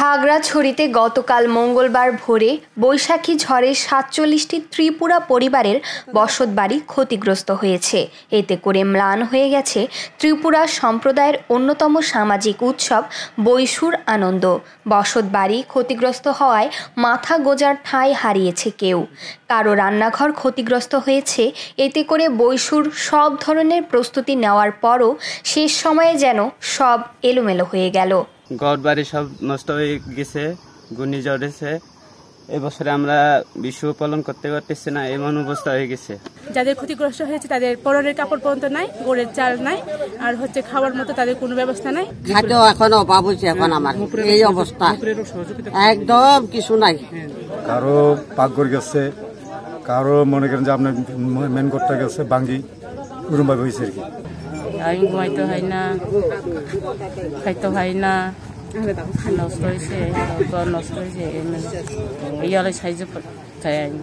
খাগড়াছড়িতে গতকাল মঙ্গলবার ভোরে বৈশাখী ঝড়ে ৪৭টি ত্রিপুরা পরিবারের বসতবাড়ি ক্ষতিগ্রস্ত হয়েছে। এতে করে ম্লান হয়ে গেছে ত্রিপুরা সম্প্রদায়ের অন্যতম সামাজিক উৎসব বৈশুর আনন্দ। বসতবাড়ি ক্ষতিগ্রস্ত হওয়ায় মাথা গোঁজার ঠাঁই হারিয়েছে কেউ, কারো রান্নাঘর ক্ষতিগ্রস্ত হয়েছে। এতে করে বৈশুর সব ধরনের প্রস্তুতি নেওয়ার পরও শেষ সময়ে যেন সব এলোমেলো হয়ে গেল। ঘর বাড়ি সব নষ্ট হয়ে গেছে, ঘূর্ণিঝড় এসে এবছরে আমরা বিশু পালন করতে পারতেছি না, এমন অবস্থা হয়ে গেছে। যাদের ক্ষতিগ্রস্ত হয়েছে তাদের পরনের কাপড় পর্যন্ত নাই, গোড়ের চাল নাই, আর খাওয়ার মতো তাদের কোনো ব্যবস্থা নাই। খাদ্য এখন অভাব হয়েছে, এখন আমার এই অবস্থা একদম কিছু নাই। কারো পাকঘর গেছে, কারো মনে করেন যে আপনার মেন ঘরটা গেছে ভাঙ্গি ওরকম ভাবে হয়েছে আর কি। আমি ঘুমাইতে হয় না, খাইতে হয় না, নষ্ট হয়েছে, নষ্ট হয়েছে, এই হলে সাহায্য চাই আমি।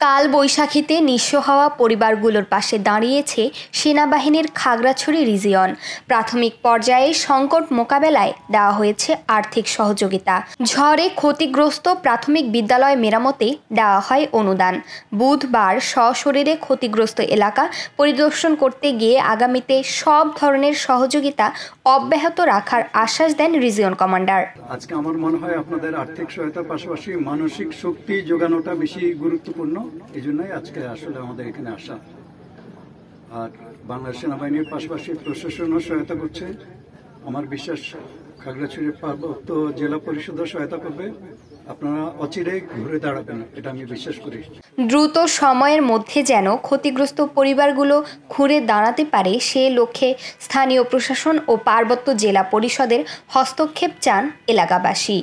কাল বৈশাখীতে নিঃস্ব হওয়া পরিবারগুলোর পাশে দাঁড়িয়েছে সেনাবাহিনীর খাগড়াছড়ি রিজিয়ন। প্রাথমিক পর্যায়ে সংকট মোকাবেলায় দেওয়া হয়েছে আর্থিক সহযোগিতা। ঝড়ে ক্ষতিগ্রস্ত প্রাথমিক বিদ্যালয় মেরামতে দেওয়া হয় অনুদান। বুধবার সশরীরে ক্ষতিগ্রস্ত এলাকা পরিদর্শন করতে গিয়ে আগামীতে সব ধরনের সহযোগিতা অব্যাহত রাখার আশ্বাস দেন রিজিয়ন কমান্ডার। আজকে আমার মনে হয় আপনাদের আর্থিক সহায়তার পাশাপাশি মানসিক শক্তি যোগানোটা বেশি গুরুত্বপূর্ণ। এই জন্যই আজকে আসলে আমাদের এখানে আসা। আর বাংলাদেশ সেনাবাহিনীর পাশাপাশি প্রশাসনও সহায়তা করছে। আমার বিশ্বাস খাগড়াছড়ি পার্বত্য জেলা পরিষদও সহায়তা করবে। আপনারা অচিরেই ঘুরে দাঁড়াবেন, এটা আমি বিশ্বাস করি। দ্রুত সময়ের মধ্যে যেন ক্ষতিগ্রস্ত পরিবারগুলো ঘুরে দাঁড়াতে পারে সে লক্ষ্যে স্থানীয় প্রশাসন ও পার্বত্য জেলা পরিষদের হস্তক্ষেপ চান এলাকাবাসী।